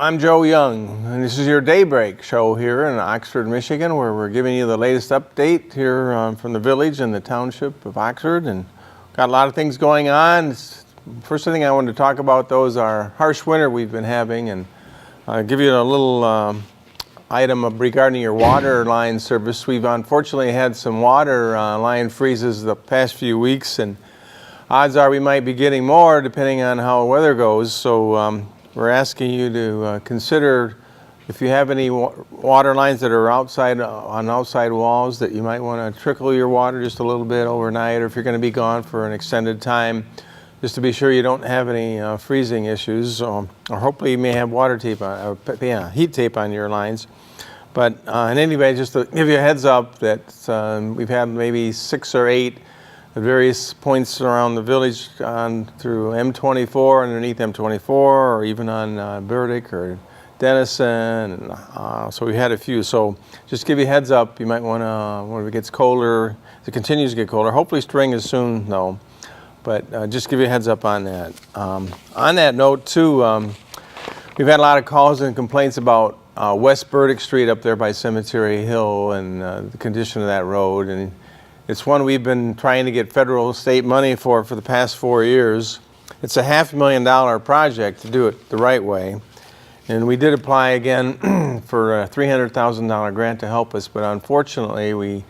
I'm Joe Young, and this is your Daybreak show here in Oxford, Michigan, where we're giving you the latest update here from the village and the township of Oxford, and got a lot of things going on. First thing I wanted to talk about, though, is our harsh winter we've been having, and give you a little item regarding your water line service. We've unfortunately had some water line freezes the past few weeks, and odds are we might be getting more depending on how the weather goes. So we're asking you to consider if you have any water lines that are outside on outside walls that you might want to trickle your water just a little bit overnight, or if you're going to be gone for an extended time, just to be sure you don't have any freezing issues, or hopefully you may have water tape on, heat tape on your lines. But in any way, just to give you a heads up that we've had maybe 6 or 8 at various points around the village through M24, underneath M24, or even on Burdick or Denison. So we had a few. So just give you a heads up. You might want to, when it gets colder, if it continues to get colder, hopefully spring is soon though, but just give you a heads up on that. On that note too, we've had a lot of calls and complaints about West Burdick Street up there by Cemetery Hill and the condition of that road. And it's one we've been trying to get federal state money for the past 4 years. It's a $500,000 project to do it the right way. And we did apply again for a $300,000 grant to help us, but unfortunately we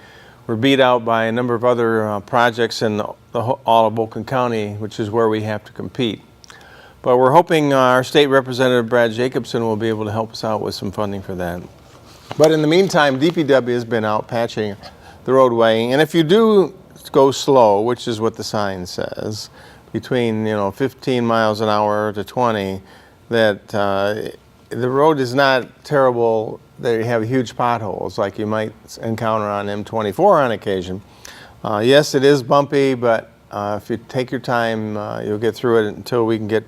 were beat out by a number of other projects in all of Oakland County, which is where we have to compete. But we're hoping our state representative, Brad Jacobson, will be able to help us out with some funding for that. But in the meantime, DPW has been out patching the roadway, and if you do go slow, which is what the sign says, between 15 miles an hour to 20, that the road is not terrible. They have huge potholes like you might encounter on M24 on occasion. Yes, it is bumpy, but if you take your time, you'll get through it until we can get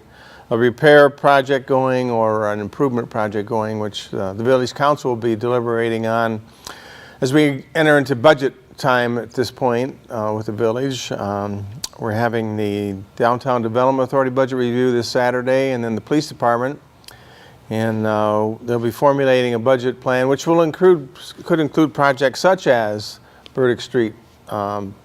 a repair project going or an improvement project going, which the Village Council will be deliberating on as we enter into budget time at this point with the village. We're having the Downtown Development Authority budget review this Saturday, and then the police department. And they'll be formulating a budget plan, which will could include projects such as Burdick Street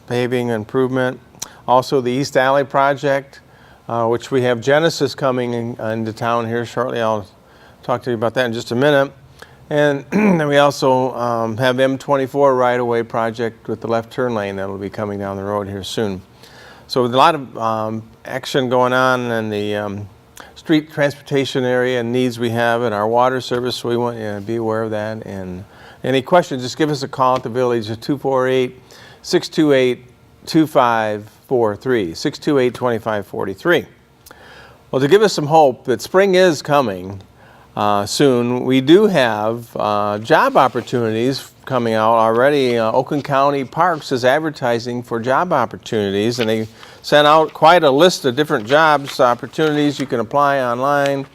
paving improvement, also the East Alley project, which we have Genesis coming into town here shortly. I'll talk to you about that in just a minute. And then we also have M24 right-of-way project with the left turn lane that will be coming down the road here soon. So with a lot of action going on in the street transportation area and needs we have in our water service, so we want you to be aware of that. And any questions, just give us a call at the village at 248-628-2543, 628-2543. Well, to give us some hope that spring is coming soon, we do have job opportunities coming out already. Oakland County Parks is advertising for job opportunities, and they sent out quite a list of different jobs opportunities you can apply online.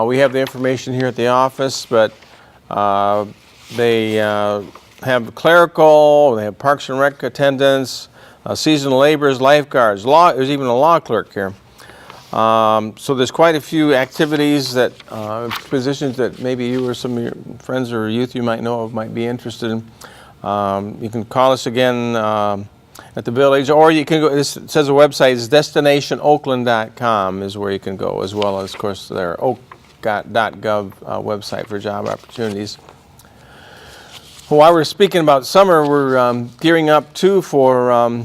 We have the information here at the office, but they have clerical, they have Parks and Rec attendants, seasonal laborers, lifeguards, there's even a law clerk here. So there's quite a few activities that, positions that maybe you or some of your friends or youth you might know of might be interested in. You can call us again at the village, or you can go, it says the website is destinationoakland.com is where you can go, as well as, of course, their oak.gov website for job opportunities. While we're speaking about summer, we're gearing up too for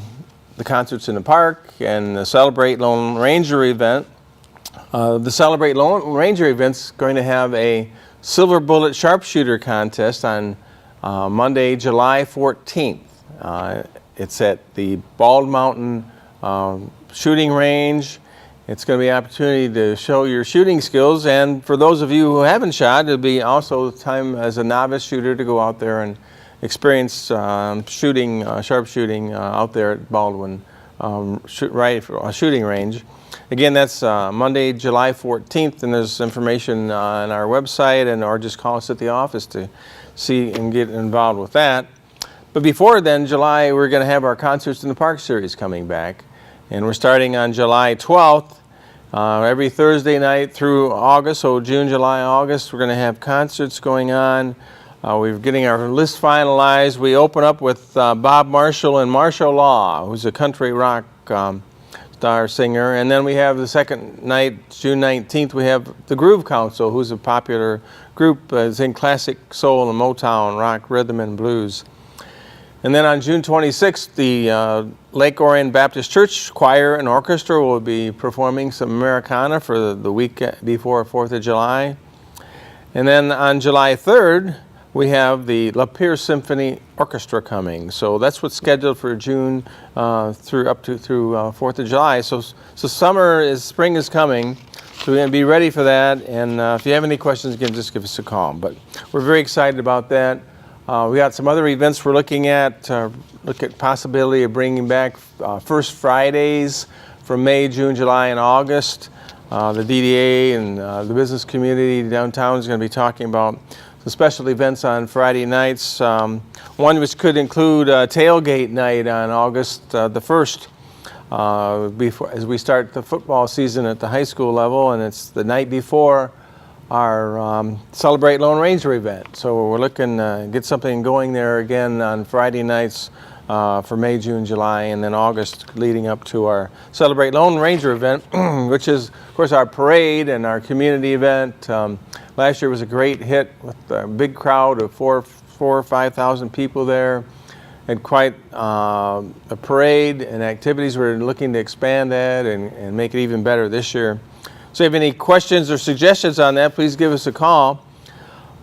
the concerts in the park and the Celebrate Lone Ranger event. The Celebrate Lone Ranger event's going to have a silver bullet sharpshooter contest on Monday, July 14th. It's at the Bald Mountain shooting range. It's going to be an opportunity to show your shooting skills, and for those of you who haven't shot, it'll be also time as a novice shooter to go out there and experience shooting, sharpshooting out there at Baldwin shooting range. Again, that's Monday, July 14th, and there's information on our website, or just call us at the office to see and get involved with that. But before then, July, we're going to have our Concerts in the Park series coming back, and we're starting on July 12th Every Thursday night through August, so June, July, August, we're going to have concerts going on. We're getting our list finalized. We open up with Bob Marshall and Marshall Law, who's a country rock star singer. And then we have the second night, June 19th, we have the Groove Council, who's a popular group, sing classic soul and Motown, rock, rhythm, and blues. And then on June 26th, the Lake Orion Baptist Church Choir and Orchestra will be performing some Americana for the week before 4th of July. And then on July 3rd, we have the Lapeer Symphony Orchestra coming. So that's what's scheduled for June through 4th of July. So spring is coming. So we're going to be ready for that. And if you have any questions, again, just give us a call. But we're very excited about that. We got some other events we're looking at. Look at possibility of bringing back First Fridays for May, June, July, and August. The DDA and the business community downtown is going to be talking about some special events on Friday nights. One which could include tailgate night on August the 1st, as we start the football season at the high school level, and it's the night before our Celebrate Lone Ranger event. So we're looking to get something going there again on Friday nights for May, June, July, and then August leading up to our Celebrate Lone Ranger event, which is, of course, our parade and our community event. Last year was a great hit with a big crowd of 4,000 or 5,000 people there, and quite a parade and activities. We're looking to expand that and make it even better this year. So if you have any questions or suggestions on that, please give us a call.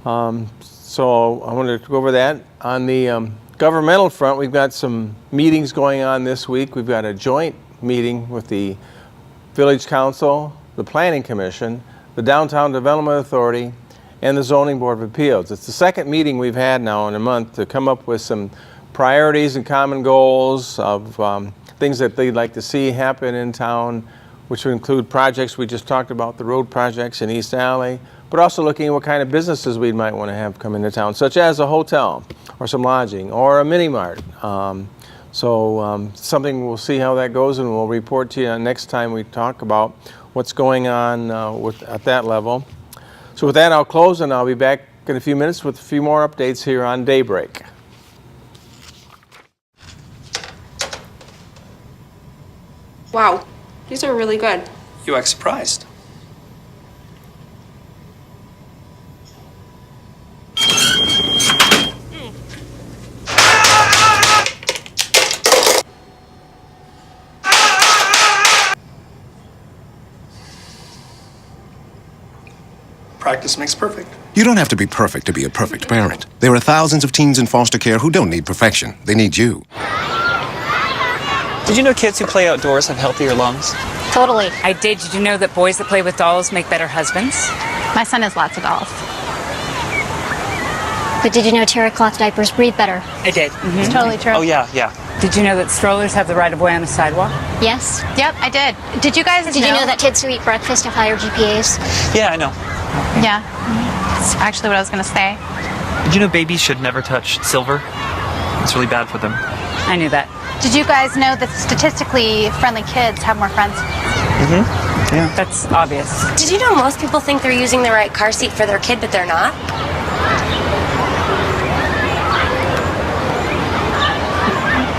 So I wanted to go over that. On the governmental front, we've got some meetings going on this week. We've got a joint meeting with the Village Council, the Planning Commission, the Downtown Development Authority, and the Zoning Board of Appeals. It's the second meeting we've had now in a month to come up with some priorities and common goals of things that they'd like to see happen in town, which would include projects we just talked about, the road projects in East Alley, but also looking at what kind of businesses we might want to have come into town, such as a hotel or some lodging or a mini mart. Something we'll see how that goes, and we'll report to you next time we talk about what's going on at that level. So with that, I'll close, and I'll be back in a few minutes with a few more updates here on Daybreak. Wow, these are really good. You act surprised. Practice makes perfect. You don't have to be perfect to be a perfect parent. There are thousands of teens in foster care who don't need perfection. They need you. Did you know kids who play outdoors have healthier lungs? Totally. I did. Did you know that boys that play with dolls make better husbands? My son has lots of dolls. But did you know terracloth diapers breathe better? I did. It's totally true. Oh, yeah. Did you know that strollers have the right of way on the sidewalk? Yes. Yep, I did. Did you guys Did you know that kids who eat breakfast have higher GPAs? Yeah, I know. Yeah. That's actually what I was going to say. Did you know babies should never touch silver? It's really bad for them. I knew that. Did you guys know that statistically friendly kids have more friends? Yeah. That's obvious. Did you know most people think they're using the right car seat for their kid, but they're not?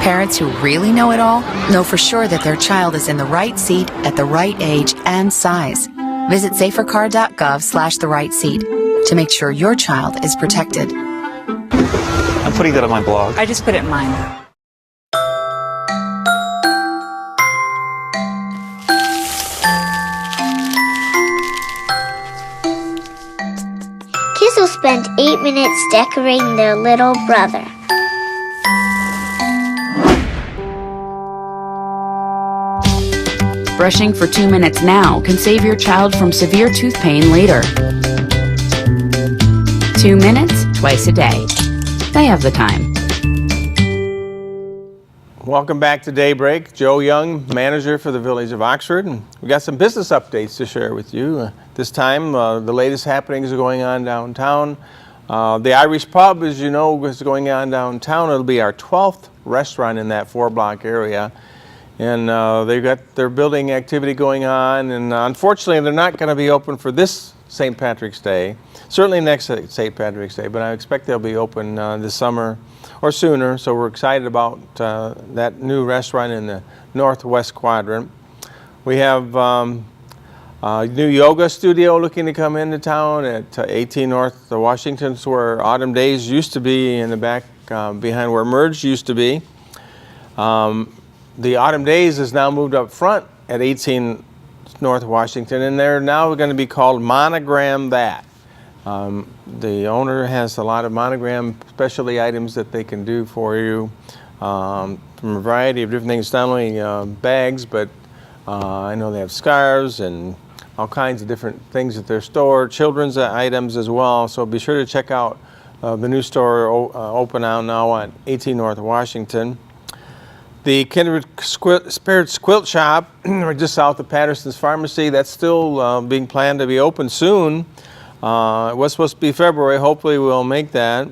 Parents who really know it all know for sure that their child is in the right seat at the right age and size. Visit safercar.gov/the right seat to make sure your child is protected. I'm putting that on my blog. I just put it in mine. Kids will spend 8 minutes decorating their little brother. Brushing for 2 minutes now can save your child from severe tooth pain later. 2 minutes, twice a day. They have the time. Welcome back to Daybreak. Joe Young, manager for the Village of Oxford. And we got some business updates to share with you. This time, the latest happenings are going on downtown. The Irish Pub, as you know, is going on downtown. It'll be our 12th restaurant in that 4-block area. And they've got their building activity going on, and unfortunately they're not going to be open for this St. Patrick's Day, certainly next St. Patrick's Day, but I expect they'll be open this summer or sooner, so we're excited about that new restaurant in the northwest quadrant. We have a new yoga studio looking to come into town at 18 North Washington, where Autumn Days used to be, in the back behind where Merge used to be. The Autumn Days is now moved up front at 18 North Washington, and they're now going to be called Monogram That. The owner has a lot of monogram specialty items that they can do for you from a variety of different things, not only bags, but I know they have scarves and all kinds of different things at their store, children's items as well. So be sure to check out the new store open out now at 18 North Washington. The Kindred Spirits Quilt Shop, just south of Patterson's Pharmacy, that's still being planned to be open soon. It was supposed to be February. Hopefully we'll make that.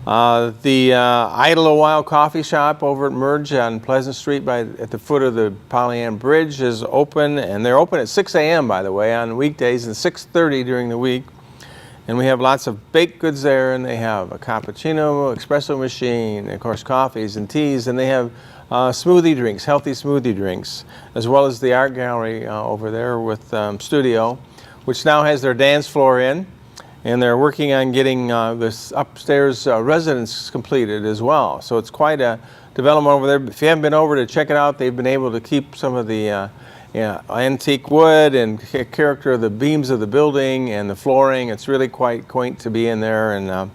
The Idle a While Coffee Shop over at Merge on Pleasant Street at the foot of the Pollyann Bridge is open, and they're open at 6 a.m. by the way on weekdays and 6:30 during the week. And we have lots of baked goods there, and they have a cappuccino, espresso machine, and of course coffees and teas, and they have smoothie drinks, healthy smoothie drinks, as well as the art gallery over there with studio, which now has their dance floor in, and they're working on getting this upstairs residence completed as well. So it's quite a development over there. If you haven't been over to check it out, they've been able to keep some of the antique wood and character of the beams of the building and the flooring. It's really quite quaint to be in there, and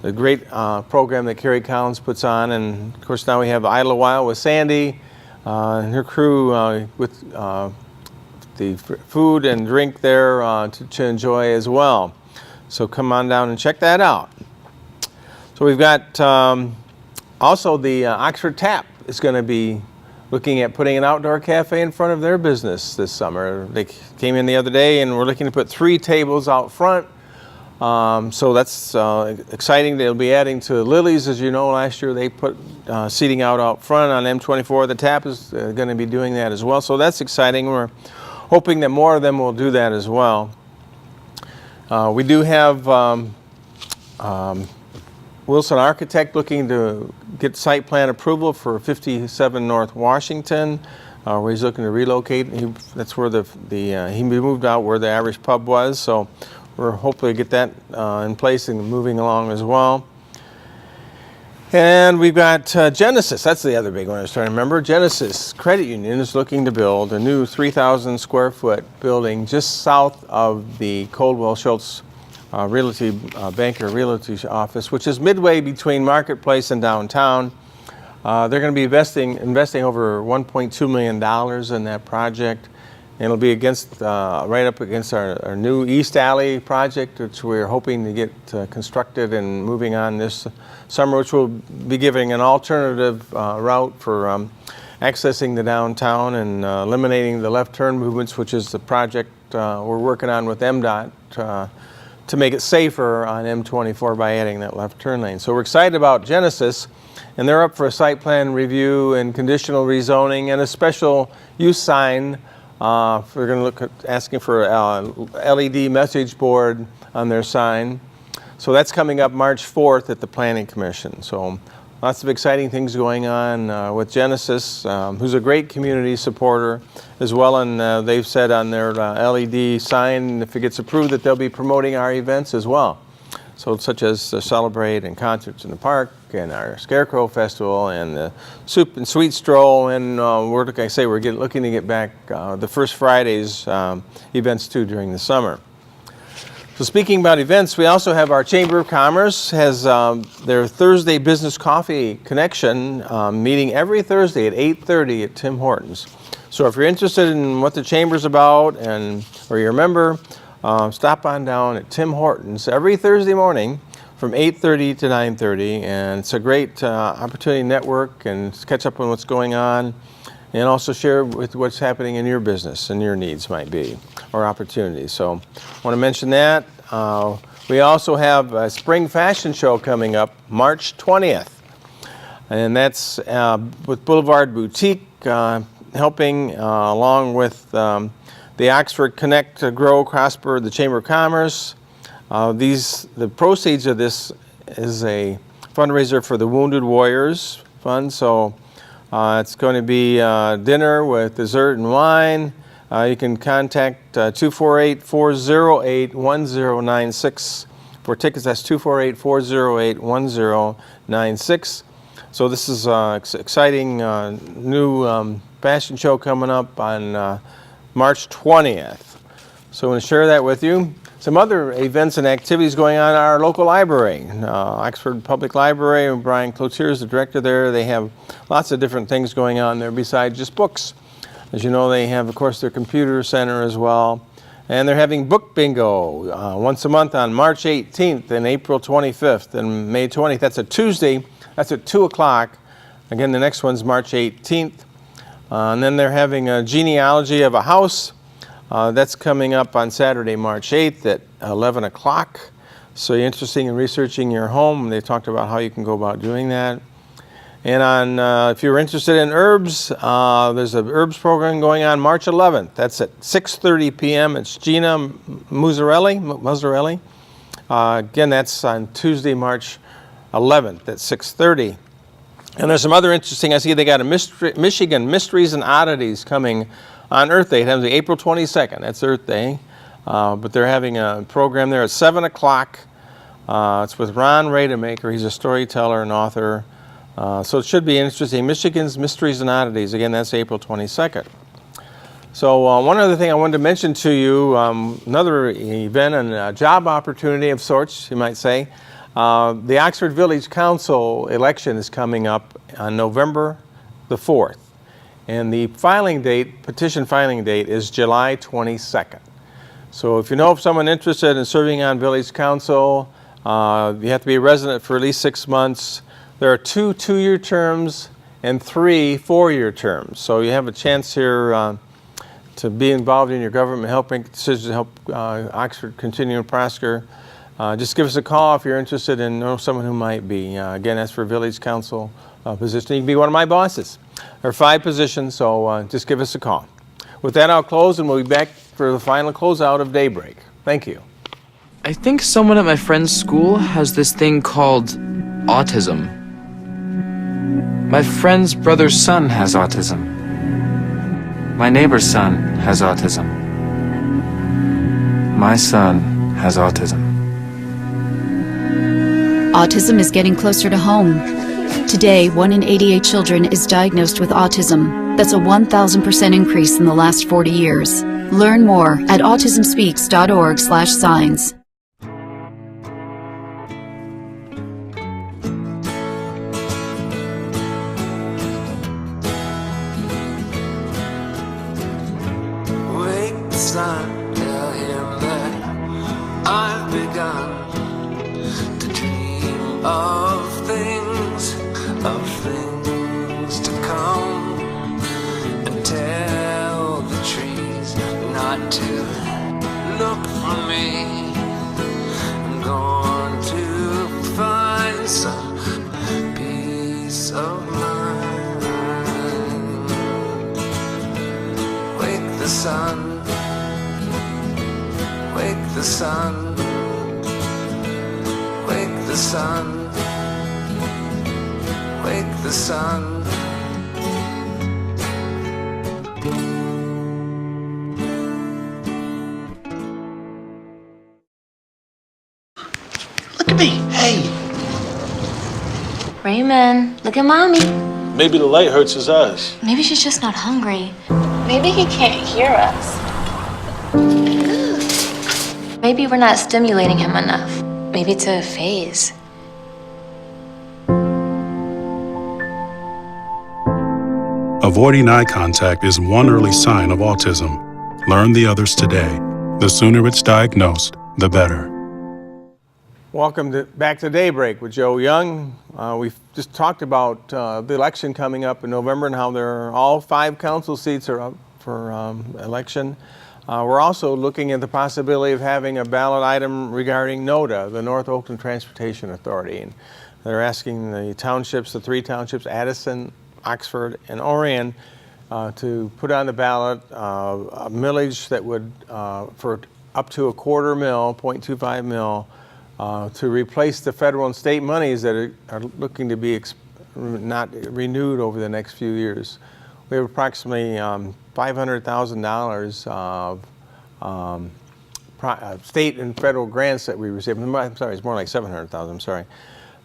the great program that Carrie Collins puts on. And of course now we have Idle a While with Sandy and her crew with the food and drink there to enjoy as well. So come on down and check that out. So we've got also the Oxford Tap is going to be looking at putting an outdoor cafe in front of their business this summer. They came in the other day and we're looking to put 3 tables out front. So that's exciting. They'll be adding to Lily's. As you know, last year they put seating out front on M24. The Tap is going to be doing that as well. So that's exciting. We're hoping that more of them will do that as well. We do have Wilson Architect looking to get site plan approval for 57 North Washington, where he's looking to relocate. That's where he moved out where the Irish pub was. So we're hopefully get that in place and moving along as well. And we've got Genesis. That's the other big one I was trying to remember. Genesis Credit Union is looking to build a new 3,000 square foot building just south of the Coldwell Schultz Banker Realty office, which is midway between Marketplace and downtown. They're going to be investing over $1.2 million in that project. And it'll be right up against our new East Alley project, which we're hoping to get constructed and moving on this summer, which will be giving an alternative route for accessing the downtown and eliminating the left turn movements, which is the project we're working on with MDOT to make it safer on M24 by adding that left turn lane. So we're excited about Genesis, and they're up for a site plan review and conditional rezoning and a special use sign. We're going to look at asking for a LED message board on their sign. So that's coming up March 4th at the Planning Commission. So lots of exciting things going on with Genesis, who's a great community supporter as well. And they've said on their LED sign, if it gets approved, that they'll be promoting our events as well. So such as Celebrate and Concerts in the Park and our Scarecrow Festival and the Soup and Sweet Stroll. And we're looking to get back the First Fridays events too during the summer. So speaking about events, we also have our Chamber of Commerce has their Thursday Business Coffee Connection meeting every Thursday at 8:30 at Tim Hortons. So if you're interested in what the Chamber's about or you're a member, stop on down at Tim Hortons every Thursday morning from 8:30 to 9:30, and it's a great opportunity to network and catch up on what's going on, and also share with what's happening in your business and your needs might be, or opportunities. So I want to mention that. We also have a spring fashion show coming up March 20th, and that's with Boulevard Boutique helping along with the Oxford Connect, Grow, Prosper, the Chamber of Commerce. The proceeds of this is a fundraiser for the Wounded Warriors Fund. So it's going to be dinner with dessert and wine. You can contact 248-408-1096 for tickets. That's 248-408-1096. So this is an exciting new fashion show coming up on March 20th. So I want to share that with you. Some other events and activities going on at our local library, Oxford Public Library, and Brian Cloutier is the director there. They have lots of different things going on there besides just books. As you know, they have, of course, their computer center as well. And they're having book bingo once a month on March 18th and April 25th and May 20th. That's a Tuesday. That's at 2 o'clock. Again, the next one's March 18th. And then they're having a genealogy of a house. That's coming up on Saturday, March 8th at 11 o'clock. So you're interested in researching your home. They talked about how you can go about doing that. And if you're interested in herbs, there's an herbs program going on March 11th. That's at 6:30 p.m. It's Gina Muzzarelli. Again, that's on Tuesday, March 11th at 6:30. And there's some other interesting, I see they got a Michigan Mysteries and Oddities coming on Earth Day. It happens April 22nd. That's Earth Day. But they're having a program there at 7 o'clock. It's with Ron Rademacher. He's a storyteller and author. So it should be interesting. Michigan's Mysteries and Oddities. Again, that's April 22nd. So one other thing I wanted to mention to you, another event and a job opportunity of sorts, you might say. The Oxford Village Council election is coming up on November the 4th. And the petition filing date is July 22nd. So if you know of someone interested in serving on Village Council, you have to be a resident for at least 6 months. There are 2 two-year terms and 3 four-year terms. So you have a chance here to be involved in your government, helping decisions to help Oxford continue to prosper. Just give us a call if you're interested in know someone who might be. Again, that's for Village Council position. You can be one of my bosses. There are 5 positions, so just give us a call. With that, I'll close, and we'll be back for the final closeout of Daybreak. Thank you. I think someone at my friend's school has this thing called autism. My friend's brother's son has autism. My neighbor's son has autism. My son has autism. Autism is getting closer to home. Today, 1 in 88 children is diagnosed with autism. That's a 1,000% increase in the last 40 years. Learn more at autismspeaks.org/signs. Wake the sun, tell him that I've begun to dream of things to come, and tell the trees not to look for me. I'm going to find some peace of mind. Wake the sun, wake the sun, wake the sun, wake the sun. Look at me, hey! Raymond, look at Mommy. Maybe the light hurts his eyes. Maybe she's just not hungry. Maybe he can't hear us. Maybe we're not stimulating him enough. Maybe it's a phase. Avoiding eye contact is one early sign of autism. Learn the others today. The sooner it's diagnosed, the better. Welcome back to Daybreak with Joe Young. We've just talked about the election coming up in November and how all 5 council seats are up for election. We're also looking at the possibility of having a ballot item regarding NODA, the North Oakland Transportation Authority. And they're asking the townships, the 3 townships, Addison, Oxford, and Orion, to put on the ballot a millage that would, for up to a quarter mil, 0.25 mil, to replace the federal and state monies that are looking to be not renewed over the next few years. We have approximately $500,000 of state and federal grants that we receive. I'm sorry, it's more like 700,000, I'm sorry.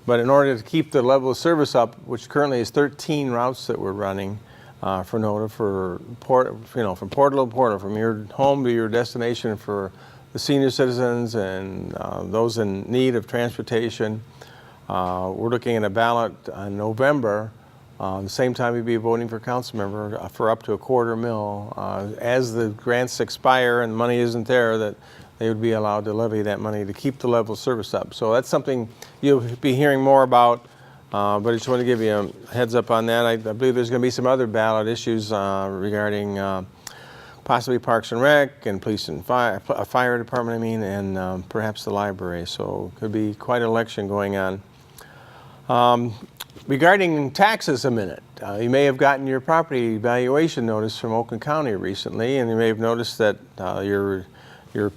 But in order to keep the level of service up, which currently is 13 routes that we're running for NOTA, from portal to portal, from your home to your destination for the senior citizens and those in need of transportation. We're looking at a ballot in November, the same time we'd be voting for council member for up to a quarter mil. As the grants expire and money isn't there, that they would be allowed to levy that money to keep the level of service up. So that's something you'll be hearing more about, but I just want to give you a heads up on that. I believe there's going to be some other ballot issues regarding possibly Parks and Rec and Police and Fire Department, and perhaps the library. So it could be quite an election going on. Regarding taxes a minute, you may have gotten your property valuation notice from Oakland County recently, and you may have noticed that your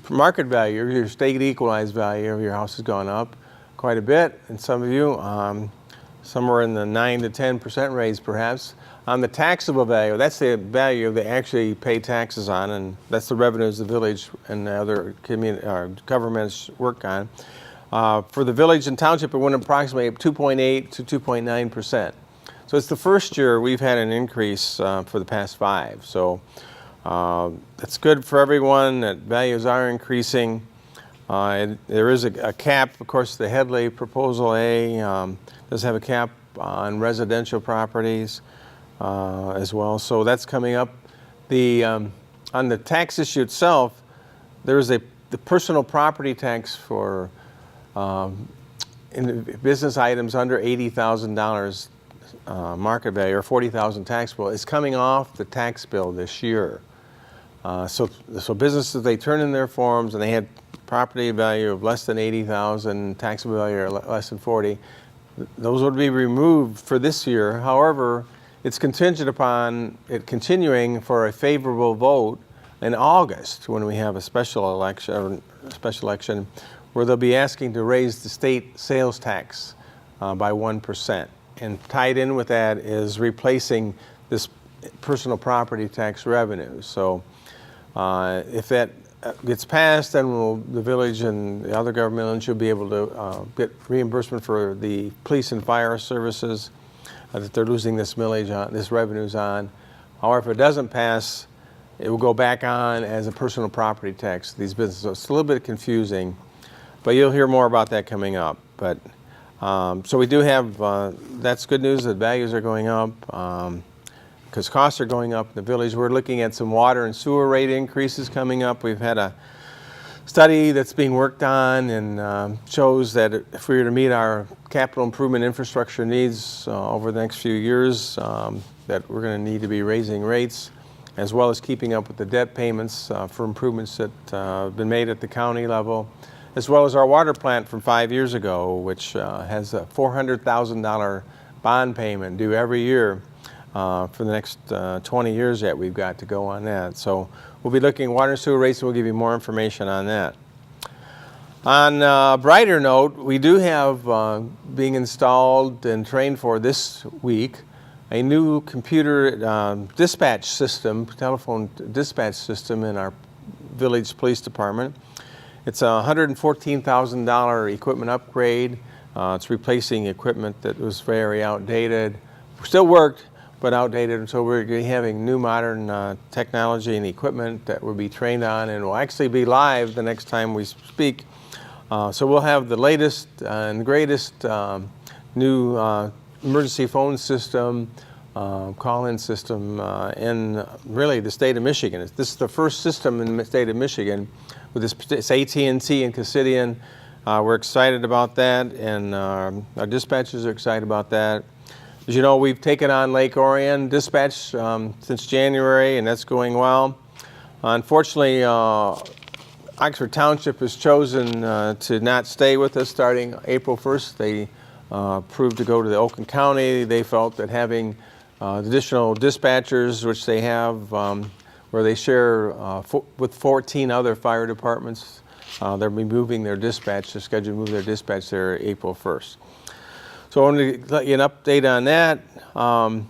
market value, your state equalized value of your house has gone up quite a bit, and some of you, somewhere in the 9 to 10% raise perhaps. On the taxable value, that's the value they actually pay taxes on, and that's the revenues the village and the other governments work on. For the village and township, it went approximately 2.8 to 2.9%. So it's the first year we've had an increase for the past 5. So that's good for everyone, that values are increasing. There is a cap, of course, the Headley Proposal A does have a cap on residential properties as well. So that's coming up. On the tax issue itself, there is the personal property tax for in business items under $80,000 market value or $40,000 taxable is coming off the tax bill this year. So businesses, they turn in their forms and they had property value of less than $80,000, taxable value less than 40. Those would be removed for this year. However, it's contingent upon it continuing for a favorable vote in August when we have a special election where they'll be asking to raise the state sales tax by 1%. And tied in with that is replacing this personal property tax revenue. So if that gets passed, then the village and the other government should be able to get reimbursement for the police and fire services that they're losing this millage on, this revenues on. However, if it doesn't pass, it will go back on as a personal property tax to these businesses. So it's a little bit confusing, but you'll hear more about that coming up. But so we do have, that's good news that values are going up because costs are going up in the village. We're looking at some water and sewer rate increases coming up. We've had a study that's being worked on and shows that if we were to meet our capital improvement infrastructure needs over the next few years, that we're going to need to be raising rates as well as keeping up with the debt payments for improvements that have been made at the county level, as well as our water plant from 5 years ago, which has a $400,000 bond payment due every year for the next 20 years yet we've got to go on that. So we'll be looking at water and sewer rates, and we'll give you more information on that. On a brighter note, we do have being installed and trained for this week a new computer dispatch system, telephone dispatch system in our village police department. It's a $114,000 equipment upgrade. It's replacing equipment that was very outdated. Still worked, but outdated, and so we're having new modern technology and equipment that we'll be trained on and will actually be live the next time we speak. So we'll have the latest and greatest new emergency phone system, call-in system in really the state of Michigan. This is the first system in the state of Michigan with this AT&T and Cassidian. We're excited about that, and our dispatchers are excited about that. As you know, we've taken on Lake Orion dispatch since January, and that's going well. Unfortunately, Oxford Township has chosen to not stay with us starting April 1st. They proved to go to the Oakland County. They felt that having additional dispatchers, which they have, where they share with 14 other fire departments. They'll be moving their dispatch, they're scheduled to move their dispatch there April 1st. So I wanted to let you an update on that. I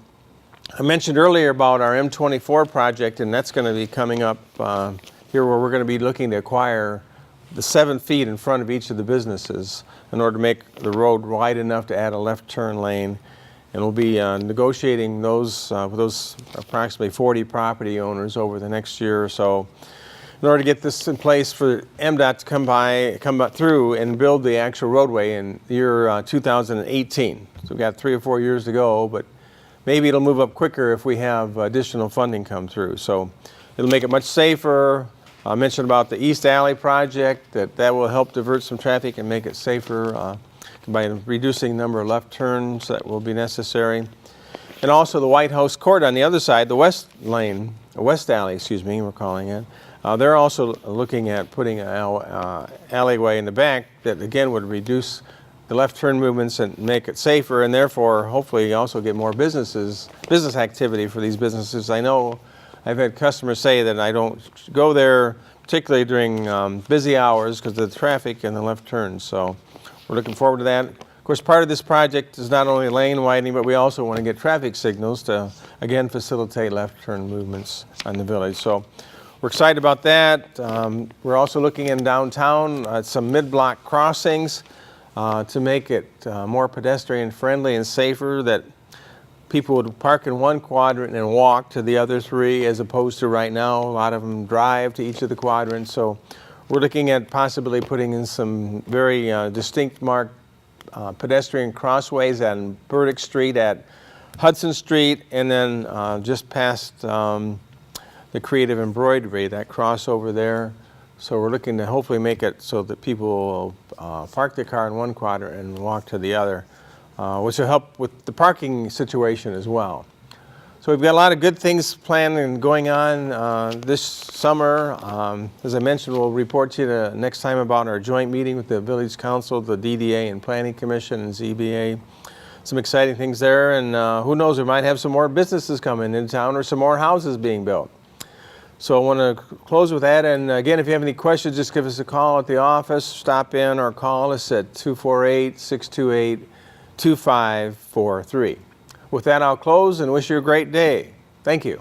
mentioned earlier about our M24 project, and that's going to be coming up here, where we're going to be looking to acquire the 7 feet in front of each of the businesses in order to make the road wide enough to add a left turn lane. And we'll be negotiating those with those approximately 40 property owners over the next year or so in order to get this in place for MDOT to come through and build the actual roadway in the year 2018. So we've got 3 or 4 years to go, but maybe it'll move up quicker if we have additional funding come through. So it'll make it much safer. I mentioned about the East Alley project, that will help divert some traffic and make it safer by reducing the number of left turns that will be necessary. And also the White House Court on the other side, the West Alley, excuse me, we're calling it. They're also looking at putting an alleyway in the back that again would reduce the left turn movements and make it safer, and therefore hopefully also get more business activity for these businesses. I know I've had customers say that I don't go there particularly during busy hours because of the traffic and the left turns. So we're looking forward to that. Of course, part of this project is not only lane widening, but we also want to get traffic signals to again facilitate left turn movements on the village. So we're excited about that. We're also looking in downtown at some mid-block crossings to make it more pedestrian friendly and safer, that people would park in one quadrant and walk to the other 3, as opposed to right now, a lot of them drive to each of the quadrants. So we're looking at possibly putting in some very distinct marked pedestrian crossways on Burdick Street, at Hudson Street, and then just past the Creative Embroidery, that crossover there. So we're looking to hopefully make it so that people will park their car in one quadrant and walk to the other, which will help with the parking situation as well. So we've got a lot of good things planned and going on this summer. As I mentioned, we'll report to you next time about our joint meeting with the Village Council, the DDA and Planning Commission and ZBA. Some exciting things there, and who knows, we might have some more businesses coming in town or some more houses being built. So I want to close with that, and again, if you have any questions, just give us a call at the office, stop in or call us at 248-628-2543. With that, I'll close and wish you a great day. Thank you.